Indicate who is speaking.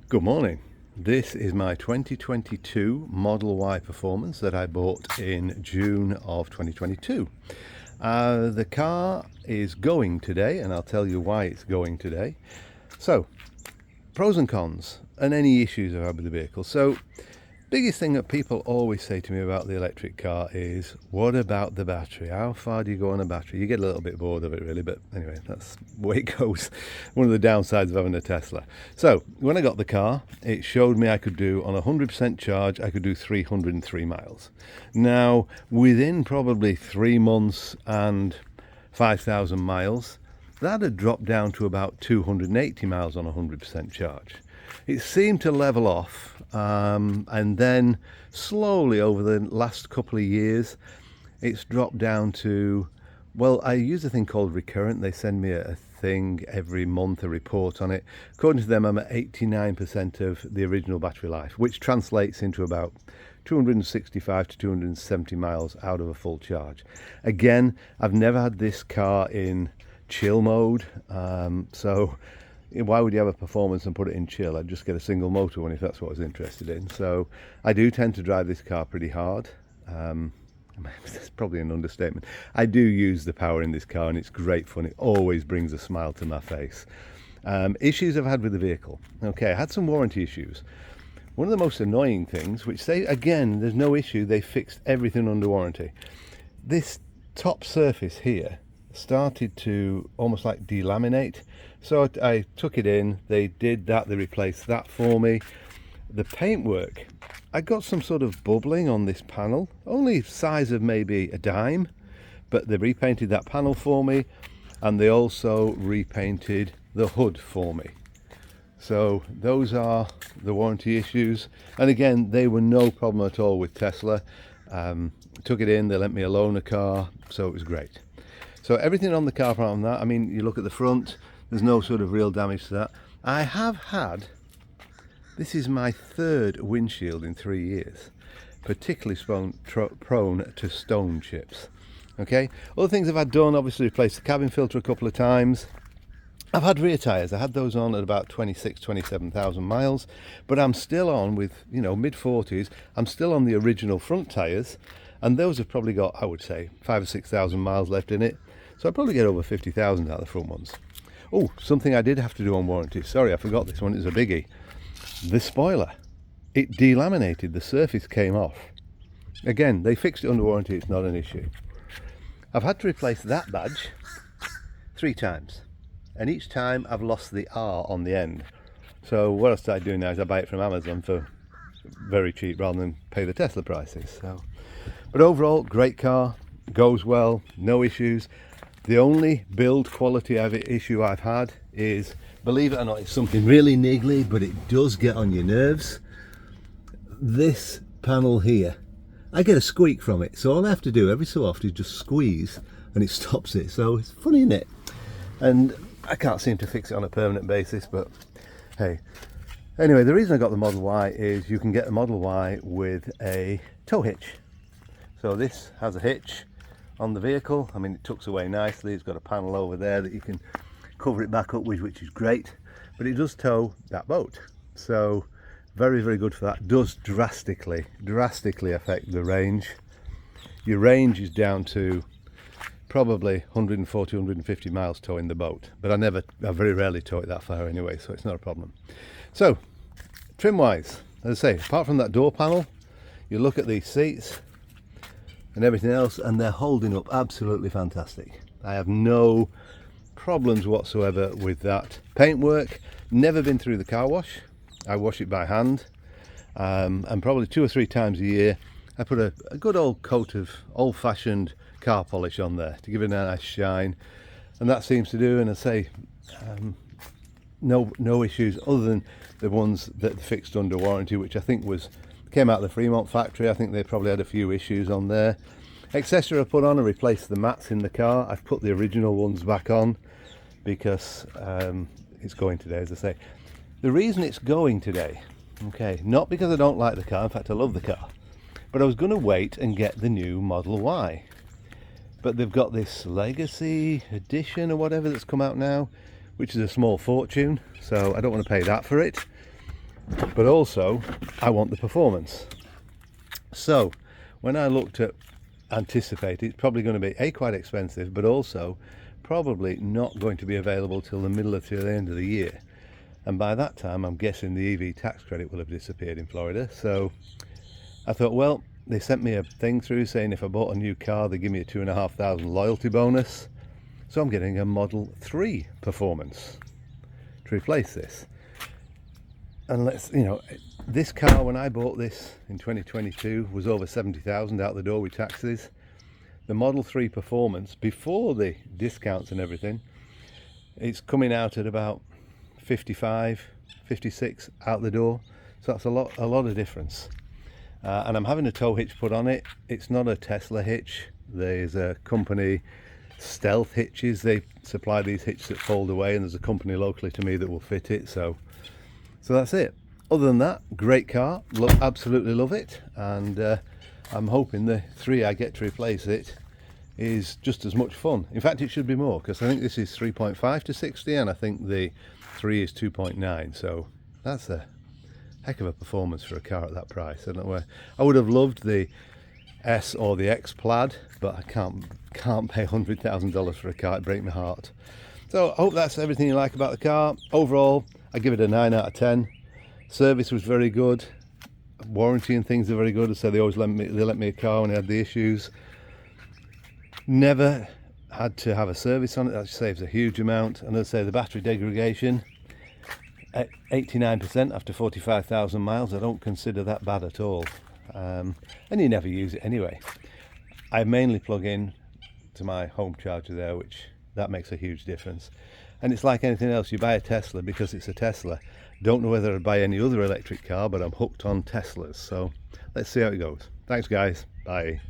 Speaker 1: Good morning. This is my 2022 Model Y Performance that I bought in June of 2022. The car is going today, and I'll tell you why it's going today. So, pros and cons, and any issues I've had with the vehicle. So, biggest thing that people always say to me about the electric car is, what about the battery? How far do you go on a battery? You get a little bit bored of it really, but anyway, that's the way it goes. One of the downsides of having a Tesla. So when I got the car, it showed me I could do, on 100% charge, I could do 303 miles. Now, within probably 3 months and 5,000 miles, that had dropped down to about 280 miles on 100% charge. It seemed to level off, and then slowly over the last couple of years it's dropped down to, well, I use a thing called Recurrent. They send me a thing every month, a report on it. According to them, I'm at 89% of the original battery life, which translates into about 265 to 270 miles out of a full charge. Again, I've never had this car in chill mode, so why would you have a performance and put it in chill? I'd just get a single motor one if that's what I was interested in. So I do tend to drive this car pretty hard. That's probably an understatement. I do use the power in this car and it's great fun. It always brings a smile to my face. Issues I've had with the vehicle. Okay, I had some warranty issues. One of the most annoying things, which they, again, there's no issue, they fixed everything under warranty. This top surface here started to almost like delaminate, so I took it in, they did that, they replaced that for me. The paintwork, I got some sort of bubbling on this panel, only size of maybe a dime, but they repainted that panel for me, and they also repainted the hood for me. So those are the warranty issues, and again, they were no problem at all with Tesla. Took it in, they let me loan a car, so it was great. So everything on the car apart from that, I mean, you look at the front, there's no sort of real damage to that. I have had, this is my third windshield in 3 years, particularly prone to stone chips. Okay, other things I've had done, obviously replaced the cabin filter a couple of times. I've had rear tyres, I had those on at about 27,000 miles, but I'm still on with, mid 40s, I'm still on the original front tyres, and those have probably got, I would say, 5,000 or 6,000 miles left in it. So I'll probably get over 50,000 out of the front ones. Oh, something I did have to do on warranty. Sorry, I forgot this one. It's a biggie. The spoiler. It delaminated. The surface came off. Again, they fixed it under warranty. It's not an issue. I've had to replace that badge 3 times. And each time I've lost the R on the end. So what I started doing now is I buy it from Amazon for very cheap rather than pay the Tesla prices. But overall, great car. Goes well. No issues. The only build quality issue I've had is, believe it or not, it's something really niggly, but it does get on your nerves. This panel here, I get a squeak from it, so all I have to do every so often is just squeeze and it stops it. So it's funny, isn't it? And I can't seem to fix it on a permanent basis, but hey. Anyway, the reason I got the Model Y is you can get the Model Y with a tow hitch. So this has a hitch on the vehicle. I mean, it tucks away nicely. It's got a panel over there that you can cover it back up with, which is great, but it does tow that boat, so very, very good for that. Does drastically affect the range. Your range is down to probably 140, 150 miles towing the boat, but I very rarely tow it that far anyway, so it's not a problem. So trim wise, as I say, apart from that door panel, you look at these seats and everything else, and they're holding up absolutely fantastic. I have no problems whatsoever with that. Paintwork, never been through the car wash. I wash it by hand, and probably 2 or 3 times a year I put a good old coat of old-fashioned car polish on there to give it a nice shine, and that seems to do. And I say no issues other than the ones that fixed under warranty, which I think came out of the Fremont factory. I think they probably had a few issues on there. Accessory I put on, I replaced the mats in the car. I've put the original ones back on because it's going today, as I say. The reason it's going today, okay, not because I don't like the car, in fact I love the car, but I was going to wait and get the new Model Y. But they've got this Legacy Edition or whatever that's come out now, which is a small fortune, so I don't want to pay that for it. but also I want the performance. So when I looked at anticipated, it's probably going to be quite expensive, but also probably not going to be available till the middle to the end of the year. And by that time, I'm guessing the EV tax credit will have disappeared in Florida. So I thought, well, they sent me a thing through saying if I bought a new car, they give me a $2,500 loyalty bonus. So I'm getting a Model 3 Performance to replace this. And this car, when I bought this in 2022, was over 70,000 out the door with taxes. The Model 3 Performance, before the discounts and everything, it's coming out at about 55, 56 out the door. So that's a lot of difference. And I'm having a tow hitch put on it. It's not a Tesla hitch. There's a company, Stealth Hitches. They supply these hitches that fold away, and there's a company locally to me that will fit it. So that's it. Other than that, great car. Absolutely love it. And I'm hoping the 3 I get to replace it is just as much fun. In fact, it should be more, because I think this is 3.5 to 60 and I think the 3 is 2.9. So that's a heck of a performance for a car at that price. I don't know where I would have loved the S or the X Plaid, but I can't pay $100,000 for a car. It'd break my heart. So I hope that's everything you like about the car. Overall, I give it a 9 out of 10. Service was very good. Warranty and things are very good. So they always let me a car when I had the issues. Never had to have a service on it. That saves a huge amount. And as I say, the battery degradation at 89% after 45,000 miles, I don't consider that bad at all. And you never use it anyway. I mainly plug in to my home charger there, which that makes a huge difference. And it's like anything else. You buy a Tesla because it's a Tesla. Don't know whether I'd buy any other electric car, but I'm hooked on Teslas. So let's see how it goes. Thanks, guys. Bye.